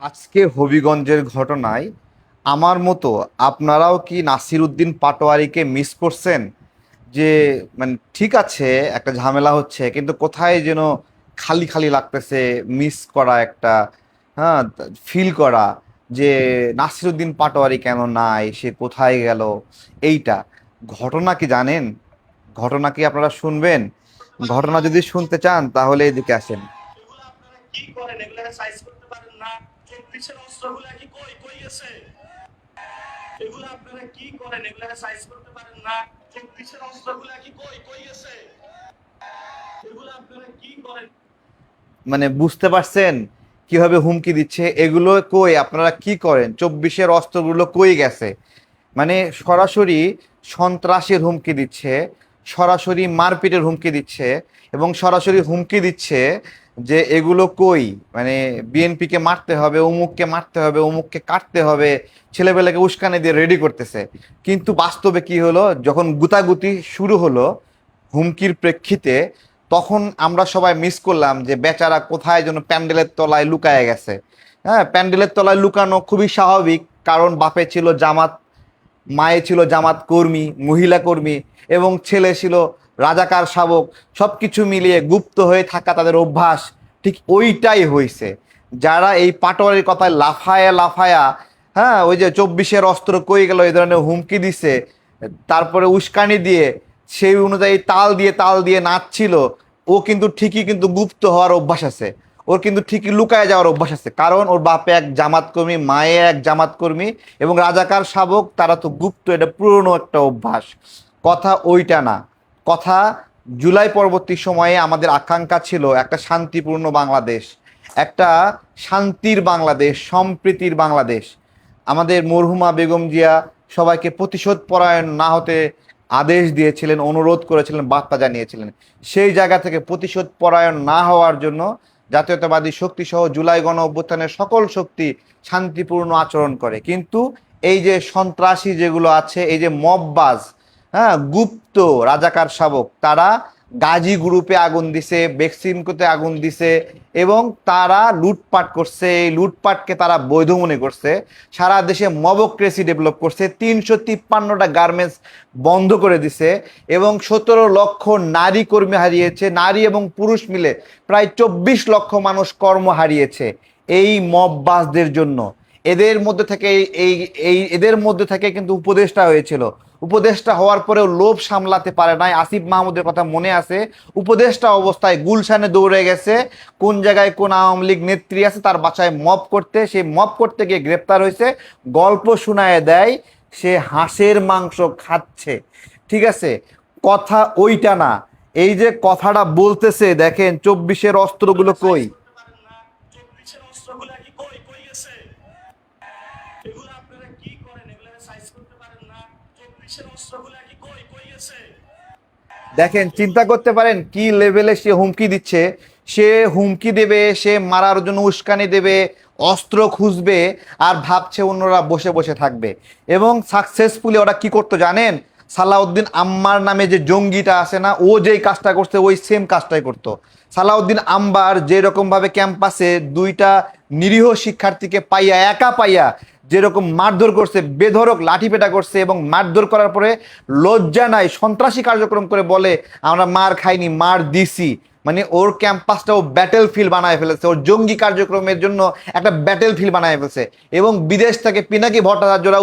আজকে হবিগঞ্জের ঘটনায় আমার মতো আপনারাও কি নাসির উদ্দিন পাটোয়ারিকে মিস করছেন? যে মানে ঠিক আছে, একটা ঝামেলা হচ্ছে কিন্তু কোথায় যেন খালি খালি লাগতেছে, মিস করা একটা, হ্যাঁ, ফিল করা যে নাসির উদ্দিন পাটোয়ারি কেন নাই, সে কোথায় গেল। এইটা ঘটনা কি জানেন? ঘটনা কি আপনারা শুনবেন? ঘটনা যদি শুনতে চান তাহলে এদিকে আসেন। এগুলো আপনারা কি করেন? এগুলো সাইজ করতে পারেন না? 24-এর অস্ত্রগুলো কি কই কই গেছে? এগুলো আপনারা কি করেন? এগুলো সাইজ করতে পারেন না? 24-এর অস্ত্রগুলো কি কই কই গেছে? এগুলো আপনারা কি করেন? মানে বুঝতে পারছেন কিভাবে হুমকি দিচ্ছে? এগুলো কই, আপনারা কি করেন? 24-এর অস্ত্রগুলো কই গেছে? মানে সরাসরি সন্ত্রাসের হুমকি দিচ্ছে, সরাসরি মারপিটের হুমকি দিচ্ছে, এবং সরাসরি হুমকি দিচ্ছে যে এগুলো কই, মানে বিএনপিকে মারতে হবে, অমুককে মারতে হবে, অমুককে কাটতে হবে, ছেলেবেলাকে উস্কানি দিয়ে রেডি করতেছে। কিন্তু বাস্তবে কি হলো, যখন গুতাগুতি শুরু হলো হুমকির প্রেক্ষিতে, তখন আমরা সবাই মিস করলাম যে বেচারা কোথায় যেন প্যান্ডেলের তলায় লুকায় গেছে। হ্যাঁ, প্যান্ডেলের তলায় লুকানো খুবই স্বাভাবিক, কারণ বাপে ছিল জামাত, মায়ে ছিল জামাত কর্মী, মহিলা কর্মী, এবং ছেলে ছিল রাজাকার শাবক। সব কিছু মিলিয়ে গুপ্ত হয়ে থাকা তাদের অভ্যাস। ঠিক ওইটাই হয়েছে। যারা এই পাটোয়ারির কথায় লাফায়া লাফায়া, হ্যাঁ, ওই যে 24-এর অস্ত্র কই গেল এই ধরনের হুমকি দিছে, তারপরে উস্কানি দিয়ে সেই অনুযায়ী তাল দিয়ে নাচছিল, ও কিন্তু ঠিকই কিন্তু গুপ্ত হওয়ার অভ্যাস আছে। ওর কিন্তু ঠিকই লুকায় যাওয়ার অভ্যাস আছে, কারণ ওর বাপে এক জামাত কর্মী, মায়ে এক জামাত কর্মী, এবং রাজাকার শাবক, তারা তো গুপ্ত, এটা পুরনো একটা অভ্যাস। কথা ওইটা না। কথা, জুলাই পরবর্তী সময়ে আমাদের আকাঙ্ক্ষা ছিল একটা শান্তিপূর্ণ বাংলাদেশ, একটা শান্তির বাংলাদেশ, সম্প্রীতির বাংলাদেশ। আমাদের মরহুমা বেগম জিয়া সবাইকে প্রতিশোধ পরায়ণ না হতে আদেশ দিয়েছিলেন, অনুরোধ করেছিলেন, বার্তা জানিয়েছিলেন। সেই জায়গা থেকে প্রতিশোধ পরায়ণ না হওয়ার জন্য জাতীয়তাবাদী শক্তি সহ জুলাই গণ অভ্যুত্থানের সকল শক্তি শান্তিপূর্ণ আচরণ করে। কিন্তু এই যে সন্ত্রাসী যেগুলো আছে, এই যে মববাজ, হ্যাঁ, গুপ্ত রাজাকার শাবক, তারা গাজী গ্রুপে আগুন দিছে, বেক্সিমকোতে আগুন দিছে, এবং তারা লুটপাট করছে। এই লুটপাটকে তারা বৈধ মনে করছে। সারা দেশে মবক্রেসি ডেভেলপ করছে, 353টা গার্মেন্টস বন্ধ করে দিছে, এবং 17 লক্ষ নারী কর্মী হারিয়েছে। নারী এবং পুরুষ মিলে প্রায় 24 লক্ষ মানুষ কর্ম হারিয়েছে এই মববাজদের জন্য। এদের মধ্যে থেকে এই এই এদের মধ্যে থেকে কিন্তু উপদেষ্টা হয়েছিল। উপদেষ্টা হওয়ার পরেও লোভ সামলাতে পারে নাই। আসিফ মাহমুদের কথা মনে আছে? উপদেষ্টা অবস্থায় গুলশানে দৌড়ে গেছে, কোন জায়গায় কোন আওয়ামী লীগ নেত্রী আছে তার বাসায় মব করতে। সেই মব করতে গিয়ে গ্রেপ্তার হয়েছে। গল্প শোনায় দেয় সে হাঁসের মাংস খাচ্ছে। ঠিক আছে, কথা ওইটা না। এই যে কথাটা বলতেছে, দেখেন 24-এর অস্ত্রগুলো সাইজ কই। করতে পারেন না? 24-এর অস্ত্রগুলো কি কই কই গেছে? এগুলো আপনারা কি করেন? এগুলো সাইজ করতে পারেন না? 24-এর অস্ত্রগুলো কি কই কই গেছে? দেখেন, চিন্তা করতে পারেন কি লেভেলে সে হুমকি দিচ্ছে। সে হুমকি দেবে, সে মারার জন্য উস্কানি দেবে, অস্ত্র খুঁজবে, আর ভাবছে অন্যরা বসে বসে থাকবে। এবং সাকসেসফুলি ওরা কি করতো জানেন? সালাউদ্দিন আম্মার নামে যে জঙ্গিটা আছে না, ও যেই কাজটা করছে ওই সেম কাজটাই করতো। সালাউদ্দিন আম্বার যেরকম ভাবে ক্যাম্পাসে দুইটা নিরীহ শিক্ষার্থীকে পাইয়া, একা পাইয়া যেরকম মারধর করছে, বেধড়ক লাঠিপেটা করছে, এবং মারধর করার পরে লজ্জা নাই, সন্ত্রাসী কার্যক্রম করে বলে আমরা মার খাইনি, মার দিছি। মানে ওর ক্যাম্পাসটা ও ব্যাটেল ফিল্ড বানায় ফেলেছে, ওর জঙ্গি কার্যক্রমের জন্য একটা ব্যাটেল ফিল্ড বানায় ফেলেছে। এবং বিদেশ থেকে পিনাকি ভট্টাচার্যরা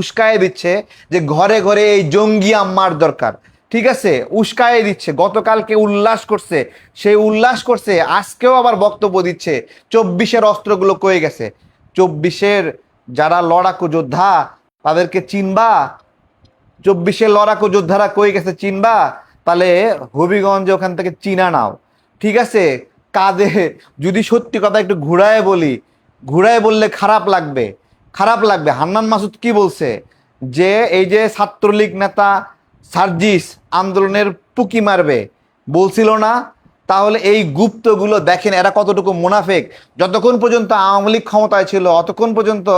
উস্কায় দিচ্ছে যে ঘরে ঘরে এই জঙ্গি আম্মার দরকার। ঠিক আছে, উস্কায় দিচ্ছে। গতকালকে উল্লাস করছে, সেই উল্লাস করছে, আজকেও আবার বক্তব্য দিচ্ছে 24-এর অস্ত্রগুলো কয়ে গেছে। 24-এর যারা লড়াকু যোদ্ধা, তাদেরকে চিনবা? 24-এর লড়াকু যোদ্ধারা কই গেছে চিনবা? তাহলে হবিগঞ্জে ওখান থেকে চিনা নাও। ঠিক আছে, কাঁধে, যদি সত্যি কথা একটু ঘুরায় বলি, ঘুরায় বললে খারাপ লাগবে, খারাপ লাগবে। হান্নান মাসুদ কি বলছে? যে এই যে ছাত্রলীগ নেতা সার্জিস আন্দোলনের পুকি মারবে বলছিল না, তাহলে এই গুপ্তগুলো দেখেন এরা কতটুকু মুনাফেক। যতক্ষণ পর্যন্ত আওয়ামী লীগ ক্ষমতায় ছিল অতক্ষণ পর্যন্ত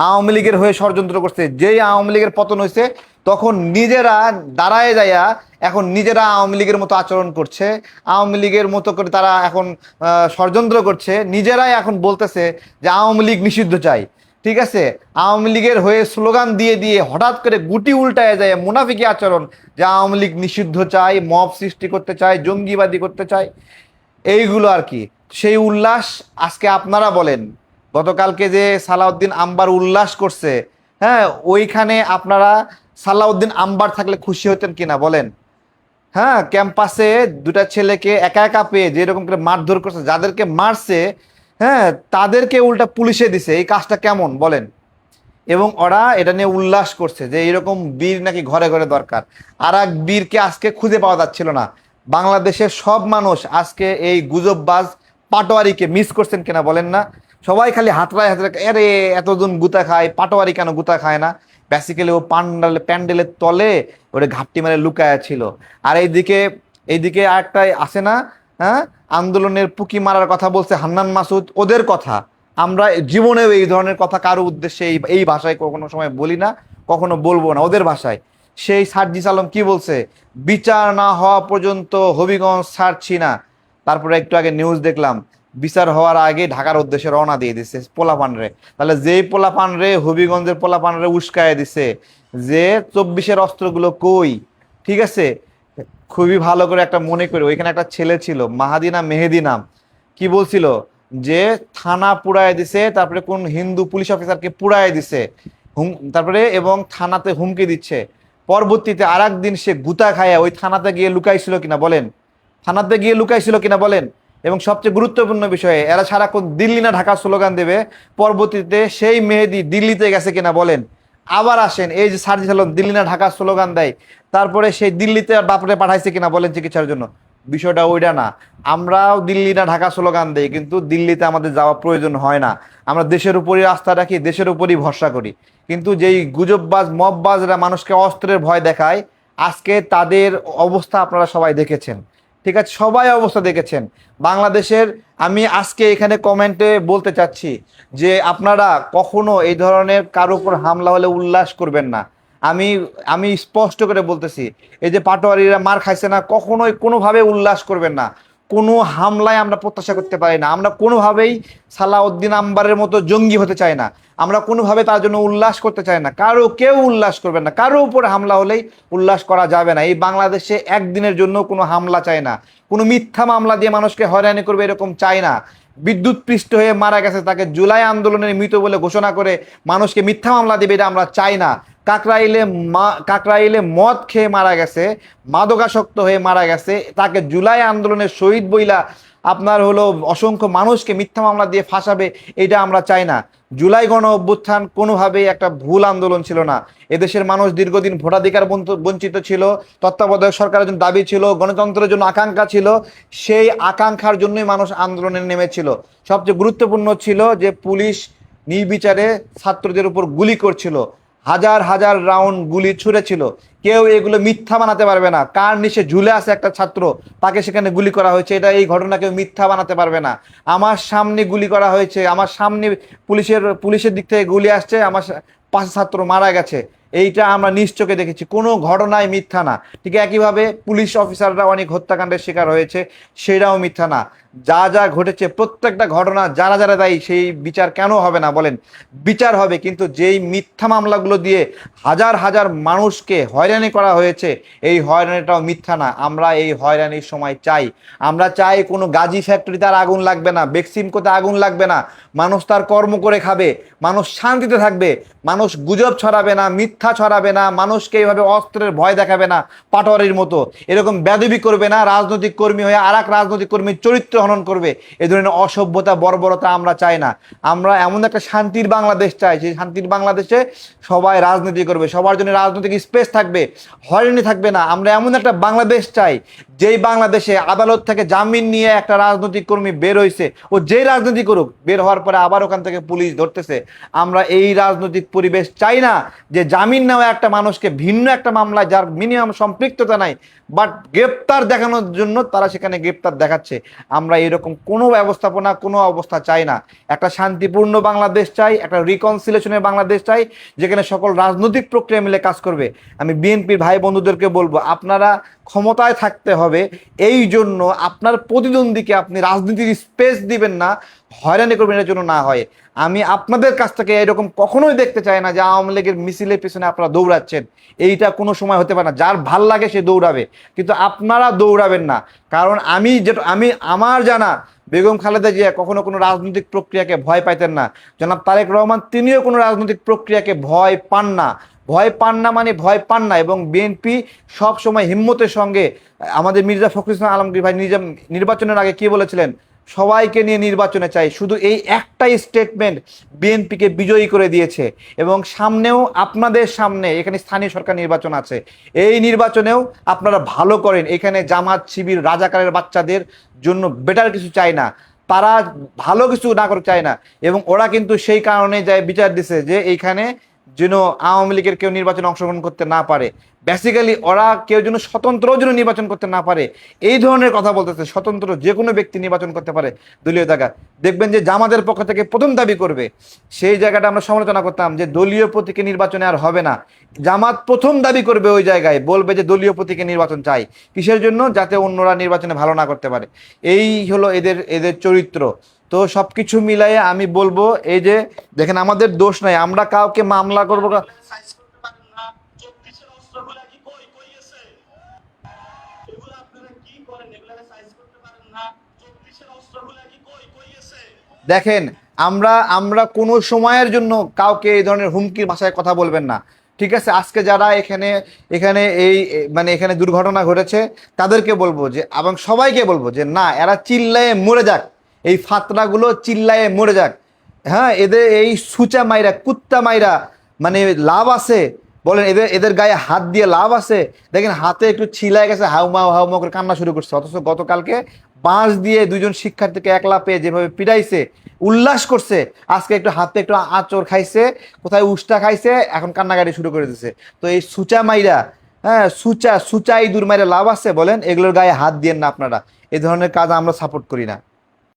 আওয়ামী লীগের হয়ে ষড়যন্ত্র করছে। যেই আওয়ামী লীগের পতন হয়েছে তখন নিজেরা দাঁড়ায় যাইয়া এখন নিজেরা আওয়ামী লীগের মতো আচরণ করছে, আওয়ামী লীগের মতো করে তারা এখন ষড়যন্ত্র করছে। নিজেরাই এখন বলতেছে যে আওয়ামী লীগ নিষিদ্ধ চাই। ঠিক আছে, আওয়ামী লীগের হয়ে স্লোগান দিয়ে দিয়ে হঠাৎ করে গুটি উল্টায় যায় মুনাফিকি আচরণ, যে আওয়ামী লীগ নিষিদ্ধ চাই, মব সৃষ্টি করতে চায়, জঙ্গিবাদী করতে চায়, এইগুলো আর কি। সেই উল্লাস আজকে আপনারা বলেন, গতকালকে যে সালাউদ্দিন আম্বার উল্লাস করছে, হ্যাঁ, ওইখানে আপনারা সালাউদ্দিন আম্বার থাকলে খুশি হতেন কিনা বলেন? হ্যাঁ, ক্যাম্পাসে দুটা ছেলেকে একা একা পেয়ে যেরকম করে মারধর করছে, যাদেরকে মারছে হ্যাঁ তাদেরকে উল্টা পুলিশে দিছে, এই কাজটা কেমন বলেন? এবং ওরা এটা নিয়ে উল্লাস করছে যে এরকম বীর নাকি ঘরে ঘরে দরকার। আর এক বীরকে আজকে খুঁজে পাওয়া যাচ্ছিল না। বাংলাদেশের সব মানুষ আজকে এই গুজববাজ পাটোয়ারিকে মিস করছেন কিনা বলেন না? সবাই খালি হাতড়ায় হাতড়ায়, আরে এতজন গুতা খায়, পাটোয়ারি কেন গুতা খায় না? বেসিক্যালি ও প্যান্ডেলের তলে ওরে ঘাপটি মেরে লুকায়া ছিল। আর এইদিকে এইদিকে আরেকটা আছে না, হ্যাঁ, আন্দোলনের পুকি মারার কথা বলছে হান্নান মাসুদ, ওদের কথা আমরা জীবনেও এই ধরনের কথা কারো উদ্দেশ্যে এই ভাষায় কোনো সময় বলি না, কখনো বলবো না, ওদের ভাষায়। সেই সার্জিস আলম কি বলছে, বিচার না হওয়া পর্যন্ত হবিগঞ্জ ছাড়ছি না। তারপরে একটু আগে নিউজ দেখলাম বিচার হওয়ার আগে ঢাকার উদ্দেশ্যে রওনা দিয়ে দিছে পোলাপানরে। তাহলে যেই পোলাপানরে, হবিগঞ্জের পোলাপানরে উস্কায় দিছে যে 24-এর অস্ত্রগুলো কই। ঠিক আছে, খুবই ভালো করে একটা মনে করি, ওইখানে একটা ছেলে ছিল মাহাদিনা মেহেদি নাম, কি বলছিল যে থানা পুড়ায় দিছে, তারপরে কোন হিন্দু পুলিশ অফিসারকে পুড়ায় দিছে, তারপরে এবং থানাতে হুমকি দিচ্ছে। পরবর্তীতে আর একদিন সে গুতা খায়া ওই থানাতে গিয়ে লুকাইছিল কিনা বলেন? থানাতে গিয়ে লুকাইছিল কিনা বলেন? এবং সবচেয়ে গুরুত্বপূর্ণ বিষয়ে এরা সারাক্ষণ দিল্লি না ঢাকা স্লোগান দেবে, পরবর্তীতে সেই মেহেদি দিল্লিতে গেছে কিনা বলেন? আবার আসেন, এই যে সার্জিস আলম দিল্লি না ঢাকা স্লোগান দেয়, তারপরে সেই দিল্লিতে বাপরে পাঠাইছে কিনা বলেন চিকিৎসার জন্য? বিষয়টা ওইটা না। আমরাও দিল্লি না ঢাকা স্লোগান দেই, কিন্তু দিল্লিতে আমাদের যাওয়া প্রয়োজন হয় না। আমরা দেশের উপরই আস্থা রাখি, দেশের উপরই ভরসা করি। কিন্তু যেই গুজববাজ মববাজরা মানুষকে অস্ত্রের ভয় দেখায়, আজকে তাদের অবস্থা আপনারা সবাই দেখেছেন। ঠিক আছে, সবাই অবস্থা দেখেছেন বাংলাদেশের। আমি আজকে এখানে কমেন্টে বলতে চাচ্ছি যে আপনারা কখনো এই ধরনের কারো উপর হামলা হলে উল্লাস করবেন না। আমি আমি স্পষ্ট করে বলতেছি, এই যে পাটোয়ারিরা মার খাইছে না, কখনোই কোনোভাবে উল্লাস করবেন না। কোনো হামলায় আমরা প্রত্যাশা করতে পারি না। আমরা কোনোভাবেই সালাউদ্দিন আম্বারের মতো জঙ্গি হতে চাই না। আমরা কোনোভাবে তার জন্য উল্লাস করতে চাই না। কেউ উল্লাস করবেন না। কারো উপরে হামলা হলেই উল্লাস করা যাবে না। এই বাংলাদেশে একদিনের জন্য কোনো হামলা চায় না। কোনো মিথ্যা মামলা দিয়ে মানুষকে হয়রানি করবে এরকম চাই না। বিদ্যুৎ পৃষ্ঠ হয়ে মারা গেছে, তাকে জুলাই আন্দোলনের মৃত বলে ঘোষণা করে মানুষকে মিথ্যা মামলা দেবে, এটা আমরা চাই না। কাকরাইলে মদ খেয়ে মারা গেছে, মাদকাসক্ত হয়ে মারা গেছে, তাকে জুলাই আন্দোলনের শহীদ বইলা আপনার হলো অসংখ্য মানুষকে মিথ্যা মামলা দিয়ে ফাঁসাবে, এটা আমরা চাই না। জুলাই গণ অভ্যুত্থান কোনোভাবেই একটা ভুল আন্দোলন ছিল না। এদেশের মানুষ দীর্ঘদিন ভোটাধিকার বঞ্চিত ছিল, তত্ত্বাবধায়ক সরকারের জন্য দাবি ছিল, গণতন্ত্রের জন্য আকাঙ্ক্ষা ছিল। সেই আকাঙ্ক্ষার জন্যই মানুষ আন্দোলনে নেমেছিল। সবচেয়ে গুরুত্বপূর্ণ ছিল যে পুলিশ নির্বিচারে ছাত্রদের উপর গুলি করছিল, হাজার হাজার রাউন্ড গুলি ছুঁড়েছিল। কেউ এগুলো মিথ্যা বানাতে পারবে না। কার নিচে ঝুলে আছে একটা ছাত্র, তাকে সেখানে গুলি করা হয়েছে, এটা এই ঘটনা কেউ মিথ্যা বানাতে পারবে না। আমার সামনে গুলি করা হয়েছে, আমার সামনে পুলিশের দিক থেকে গুলি আসছে, আমার পাশে ছাত্র মারা গেছে, এইটা আমরা নিজ চোখে দেখেছি। কোনো ঘটনাই মিথ্যা না। ঠিক একইভাবে পুলিশ অফিসাররা অনেক হত্যাকাণ্ডের শিকার হয়েছে, সেটাও মিথ্যা না। যা যা ঘটেছে প্রত্যেকটা ঘটনা যারা যারা দায়ী, সেই বিচার কেন হবে না বলেন? বিচার হবে। কিন্তু যেই মিথ্যা মামলাগুলো দিয়ে হাজার হাজার মানুষকে হয়রানি করা হয়েছে, এই হয়রানিটাও মিথ্যা না। আমরা এই হয়রানির সময় চাই, আমরা চাই কোনো গাজী ফ্যাক্টরিতে আর আগুন লাগবে না, বেক্সিমকোতে আগুন লাগবে না, মানুষ তার কর্ম করে খাবে, মানুষ শান্তিতে থাকবে, মানুষ গুজব ছড়াবে না, মিথ্যা ছড়াবে না, মানুষকে এইভাবে অস্ত্রের ভয় দেখাবে না, পাটোয়ারির মতো এরকম বেয়াদবি করবে না, রাজনৈতিক কর্মী হয়ে আর এক রাজনৈতিক কর্মীর চরিত্র হনন করবে, এ ধরনের অসভ্যতা বর্বরতা আমরা চাই না। আমরা এমন একটা শান্তির বাংলাদেশ চাই, সেই শান্তির বাংলাদেশে সবাই রাজনীতি করবে, সবার জন্য রাজনৈতিক স্পেস থাকবে, হয়রানি থাকবে না। আমরা এমন একটা বাংলাদেশ চাই যেই বাংলাদেশে আদালত থেকে জামিন নিয়ে একটা রাজনৈতিক কর্মী বের হয়েছে, ও যেই রাজনীতি করুক, বের হওয়ার পরে আবার ওখান থেকে পুলিশ ধরতেছে। আমরা এই রাজনৈতিক পরিবেশ চাই না, যে জামিন নেওয়া একটা মানুষকে ভিন্ন একটা মামলায় যার মিনিমাম সম্পৃক্ততা নাই, বাট গ্রেপ্তার দেখানোর জন্য তারা সেখানে গ্রেপ্তার দেখাচ্ছে। আমরা এরকম কোনো ব্যবস্থাপনা, কোনো অবস্থা চাই না। একটা শান্তিপূর্ণ বাংলাদেশ চাই, একটা রিকনসিলেশনের বাংলাদেশ চাই, যেখানে সকল রাজনৈতিক প্রক্রিয়া মিলে কাজ করবে। আমি বিএনপির ভাই বন্ধুদেরকে বলবো, আপনারা ক্ষমতায় থাকতে হবে, এই জন্য আপনার প্রতিদ্বন্দ্বীকে আপনি রাজনীতির স্পেস দিবেন না, হয়রানি করবেন, এর জন্য না হয়। আমি আপনাদের কাছ থেকে এরকম কখনোই দেখতে চাই না যে আওয়ামী লীগের মিছিলের পিছনে আপনারা দৌড়াচ্ছেন। এইটা কোনো সময় হতে পারে না। যার ভাল লাগে সে দৌড়াবে, কিন্তু আপনারা দৌড়াবেন না। কারণ আমার জানা বেগম খালেদা জিয়া কখনো কোনো রাজনৈতিক প্রক্রিয়াকে ভয় পাইতেন না। জনাব তারেক রহমান তিনিও কোনো রাজনৈতিক প্রক্রিয়াকে ভয় পান না। ভয় পান না মানে ভয় পান না। এবং বিএনপি সব সময় হিম্মতের সঙ্গে, আমাদের মির্জা ফখরুল ইসলাম আলমগীর ভাই নির্বাচনের আগে কি বলেছিলেন, সবাইকে নিয়ে নির্বাচনে চাই। শুধু এই একটাই স্টেটমেন্ট বিএনপিকে বিজয়ী করে দিয়েছে। এবং সামনেও আপনাদের সামনে এখানে স্থানীয় সরকার নির্বাচন আছে, এই নির্বাচনেও আপনারা ভালো করেন। এখানে জামাত শিবির রাজাকারের বাচ্চাদের জন্য বেটার কিছু চাই না, তারা ভালো কিছু না করে চায় না। এবং ওরা কিন্তু সেই কারণে যায় বিচার দিছে যে এইখানে যেন আওয়ামী লীগের কেউ নির্বাচনে অংশগ্রহণ করতে না পারে। বেসিক্যালি ওরা কেউ যেন স্বতন্ত্র যেন নির্বাচন করতে না পারে, এই ধরনের কথা বলতেছে। স্বতন্ত্র যে কোনো ব্যক্তি নির্বাচন করতে পারে দলীয় জায়গা। দেখবেন যে জামাতের পক্ষ থেকে প্রথম দাবি করবে, সেই জায়গাটা আমরা সমালোচনা করতাম যে দলীয় প্রতীকে নির্বাচনে আর হবে না। জামাত প্রথম দাবি করবে ওই জায়গায়, বলবে যে দলীয় প্রতীকে নির্বাচন চাই। কিসের জন্য? যাতে অন্যরা নির্বাচনে ভালো না করতে পারে। এই হলো এদের এদের চরিত্র। তো সবকিছু মিলাইয়ে আমি বলবো, এই যে দেখেন আমাদের দোষ নাই, আমরা কাউকে মামলা করবো। সাইজ করতে পারেন না, 24-এর অস্ত্রগুলা কি কই কই গেছে? এগুলো আপনারা কি করেন? এগুলো সাইজ করতে পারেন না, 24-এর অস্ত্রগুলা কি কই কই গেছে? দেখেন, আমরা আমরা কোনো সময়ের জন্য কাউকে এই ধরনের হুমকির ভাষায় কথা বলবেন না, ঠিক আছে? আজকে যারা এখানে এখানে এই মানে এখানে দুর্ঘটনা ঘটেছে তাদেরকে বলবো যে, এবং সবাইকে বলবো যে না, এরা চিল্লায়ে মরে যাক, এই ফাতরাগুলো চিল্লায়ে মরে যাক। হ্যাঁ, এদের এই সুচা মাইরা, কুত্তা মাইরা মানে লাভ আছে? বলেন, এদের এদের গায়ে হাত দিয়ে লাভ আছে? দেখেন হাতে একটু ছিলায় গেছে, হাউমাউ হাউমাউ করে কান্না শুরু করছে। অথচ গতকালকে বাঁশ দিয়ে দুজন শিক্ষার্থীকে একলা পেয়ে যেভাবে পিটাইছে, উল্লাস করছে, আজকে একটু হাতে একটু আঁচড় খাইছে, কোথায় উষ্টা খাইছে, এখন কান্নাকাটি শুরু করে দিচ্ছে। তো এই সুচা মাইরা, হ্যাঁ সুচা সুচা ইঁদুর মাইরা লাভ আছে? বলেন, এগুলোর গায়ে হাত দিয়েন না আপনারা। এই ধরনের কাজ আমরা সাপোর্ট করি না।